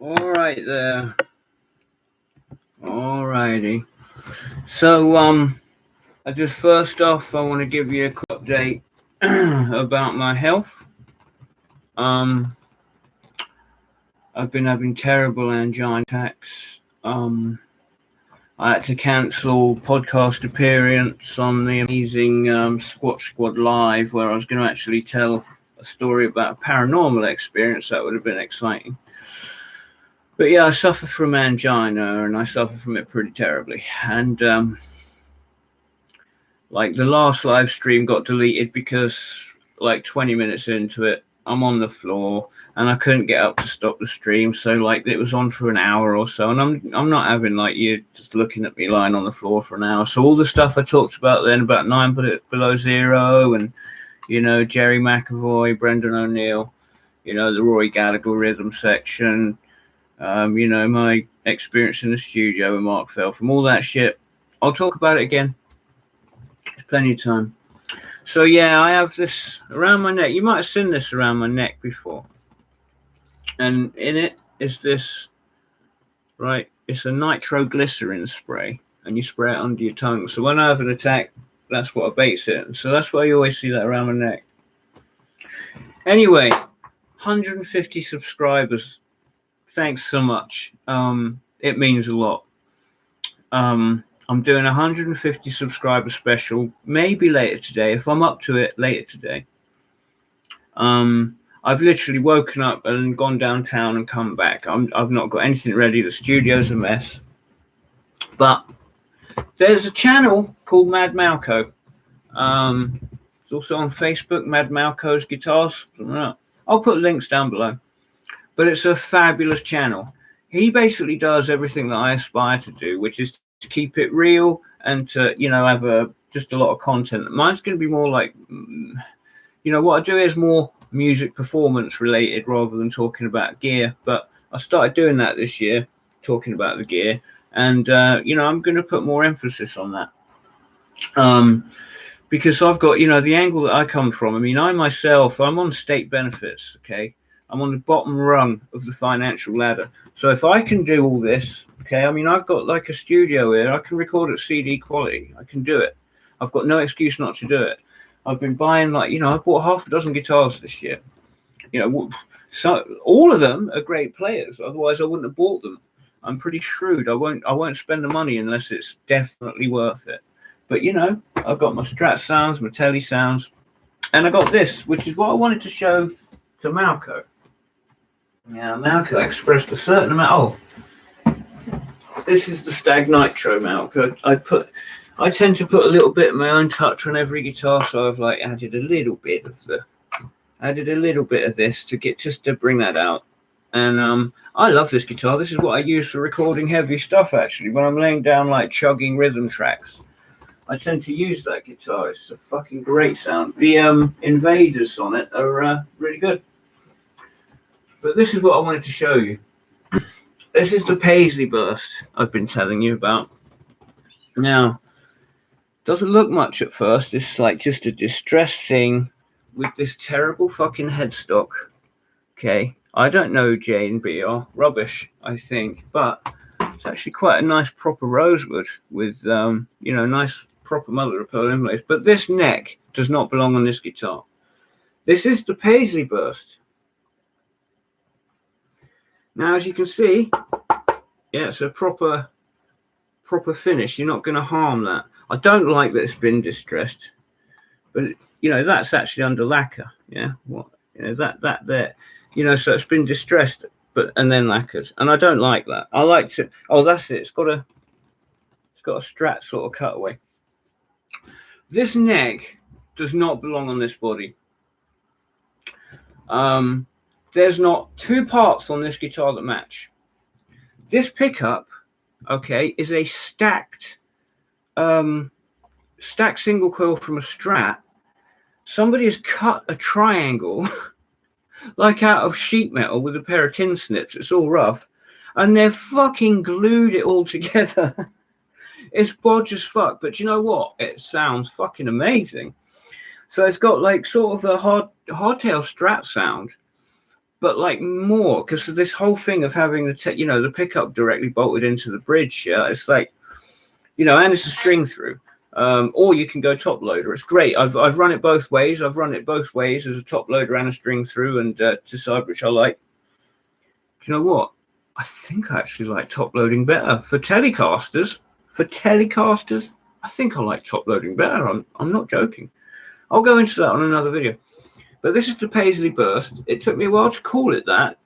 All right there. All righty. So, I just first off, I want to give you a quick update about my health. Um, I've been having terrible angina attacks. I had to cancel podcast appearance on the amazing Squat Squad Live, where I was going to actually tell a story about a paranormal experience. That would have been exciting. But yeah, I suffer from angina, and I suffer from it pretty terribly. And like the last live stream got deleted because like 20 minutes into it, I'm on the floor and I couldn't get up to stop the stream. So like it was on for an hour or so, and I'm not having like you just looking at me lying on the floor for an hour. So all the stuff I talked about then about 9 Below 0 and Jerry McAvoy, Brendan O'Neill, the Roy Gallagher rhythm section, my experience in the studio with Mark Fell, from all that shit, I'll talk about it again. There's plenty of time. So yeah, I have this around my neck. You might have seen this around my neck before. And in it is this, right, it's a nitroglycerin spray. And you spray it under your tongue. So when I have an attack, that's what abates it. So that's why you always see that around my neck. Anyway, 150 subscribers. Thanks so much. It means a lot. I'm doing a 150 subscriber special, maybe later today, if I'm up to it later today. I've literally woken up and gone downtown and come back. I've not got anything ready. The studio's a mess. But there's a channel called Mad Malko. It's also on Facebook, Mad Malko's Guitars. I'll put links down below. But it's a fabulous channel. He basically does everything that I aspire to do, which is to keep it real and to, have just a lot of content. Mine's going to be more like, what I do is more music performance related rather than talking about gear. But I started doing that this year, talking about the gear. And, I'm going to put more emphasis on that. Because I've got, the angle that I come from. I mean, I'm on state benefits, okay? I'm on the bottom rung of the financial ladder. So if I can do all this, okay, I mean, I've got like a studio here. I can record at CD quality. I can do it. I've got no excuse not to do it. I've been buying I bought half a dozen guitars this year. So all of them are great players. Otherwise, I wouldn't have bought them. I'm pretty shrewd. I won't spend the money unless it's definitely worth it. But I've got my Strat sounds, my Tele sounds, and I got this, which is what I wanted to show to Malko. Now, Malko expressed a certain amount. This is the Stag Nitro Malko. I tend to put a little bit of my own touch on every guitar, so I've added a little bit of this to bring that out. And I love this guitar. This is what I use for recording heavy stuff. Actually, when I'm laying down chugging rhythm tracks, I tend to use that guitar. It's a fucking great sound. The Invaders on it are really good. But this is what I wanted to show you. This is the Paisley burst I've been telling you about. Now, doesn't look much at first. It's just a distressed thing with this terrible fucking headstock. Okay, I don't know J and B are rubbish, I think, but it's actually quite a nice proper rosewood with nice proper mother of pearl inlays. But this neck does not belong on this guitar. This is the Paisley burst. Now, as you can see, yeah, it's a proper finish. You're not going to harm that. I don't like that it's been distressed, but that's actually under lacquer. Yeah, that there. So it's been distressed, and then lacquered, and I don't like that. I like to. Oh, that's it. It's got a Strat sort of cutaway. This neck does not belong on this body. There's not two parts on this guitar that match. This pickup, okay, is a stacked single coil from a Strat. Somebody has cut a triangle out of sheet metal with a pair of tin snips. It's all rough, and they've fucking glued it all together. It's bodge as fuck, but you know what? It sounds fucking amazing. So it's got sort of a hardtail Strat sound, but like more, because of this whole thing of having the pickup directly bolted into the bridge. Yeah, it's like, and it's a string through. Or you can go top loader. It's great. I've run it both ways. I've run it both ways as a top loader and a string through, and decide which I like. You know what? I think I actually like top loading better for telecasters. I think I like top loading better. I'm not joking. I'll go into that on another video. But this is the Paisley Burst. It took me a while to call it that,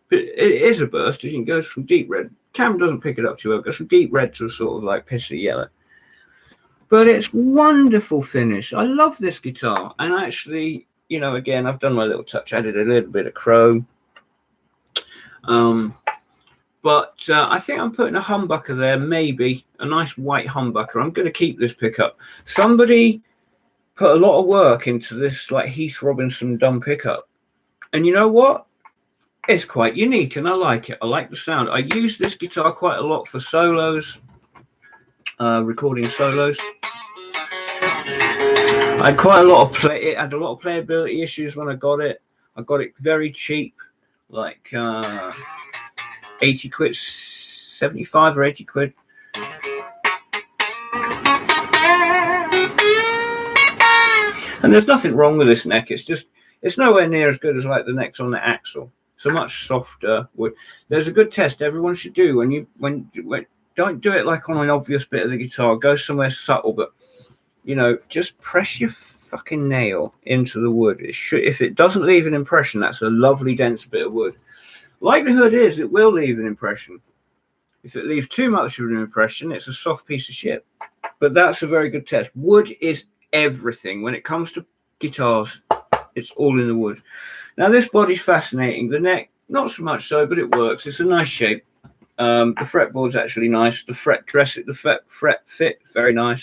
but it is a burst. It goes from deep red. Camera doesn't pick it up too well. It goes from deep red to sort of like pissy yellow. But it's wonderful finish. I love this guitar. And actually, again, I've done my little touch. I added a little bit of chrome. But I think I'm putting a humbucker there, maybe a nice white humbucker. I'm going to keep this pickup. Somebody put a lot of work into this, like Heath Robinson dumb pickup, and you know what? It's quite unique, and I like it. I like the sound. I use this guitar quite a lot for solos, recording solos. I had quite a lot of it had a lot of playability issues when I got it. I got it very cheap, like 80 quid, 75 or 80 quid. And there's nothing wrong with this neck. It's nowhere near as good as like the necks on the Axel. It's a much softer wood. There's a good test everyone should do when don't do it like on an obvious bit of the guitar. Go somewhere subtle, but just press your fucking nail into the wood. If it doesn't leave an impression, that's a lovely dense bit of wood. Likelihood is it will leave an impression. If it leaves too much of an impression, it's a soft piece of shit. But that's a very good test. Wood is everything when it comes to guitars. It's all in the wood. Now this body's fascinating. The neck, not so much so, but it works. It's a nice shape. The fretboard's actually nice. The fret fit, very nice.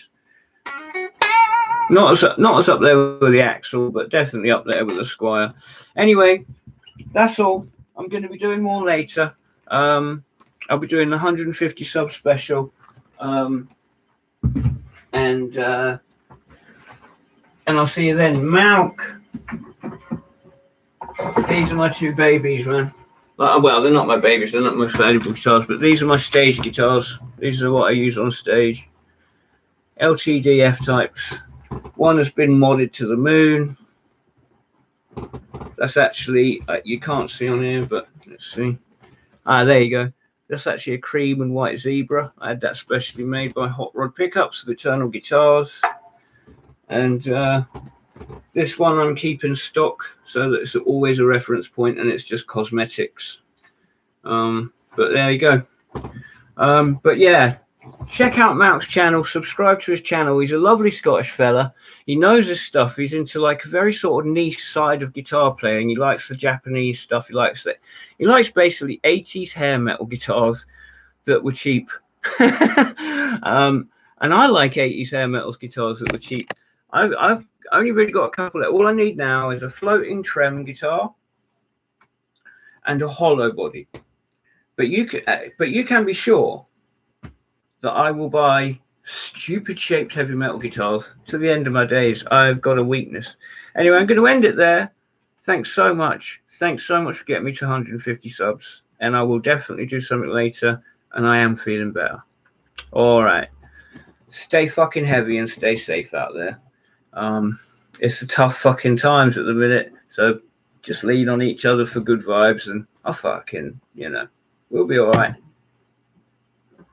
Not as up there with the Axel, but definitely up there with the Squire. Anyway, that's all. I'm going to be doing more later. I'll be doing the 150 sub special, and I'll see you then. Malk. These are my two babies, man. Well, they're not my babies. They're not my most valuable guitars, but these are my stage guitars. These are what I use on stage. LTD F-types. One has been modded to the moon. That's actually, you can't see on here, but let's see. There you go. That's actually a cream and white zebra. I had that specially made by Hot Rod Pickups of Eternal Guitars. And this one I'm keeping stock so that it's always a reference point, and it's just cosmetics. But there you go. But yeah, check out Malk's channel, subscribe to his channel. He's a lovely Scottish fella. He knows his stuff. He's into like a very sort of niche side of guitar playing. He likes the Japanese stuff. He likes basically 80s hair metal guitars that were cheap. And I like 80s hair metal guitars that were cheap. I've only really got a couple. All I need now is a floating trem guitar and a hollow body. But you can be sure that I will buy stupid shaped heavy metal guitars to the end of my days. I've got a weakness. Anyway, I'm going to end it there. Thanks so much. Thanks so much for getting me to 150 subs. And I will definitely do something later. And I am feeling better. All right. Stay fucking heavy and stay safe out there. It's the tough fucking times at the minute. So just lean on each other for good vibes. And I'll fucking, we'll be all right.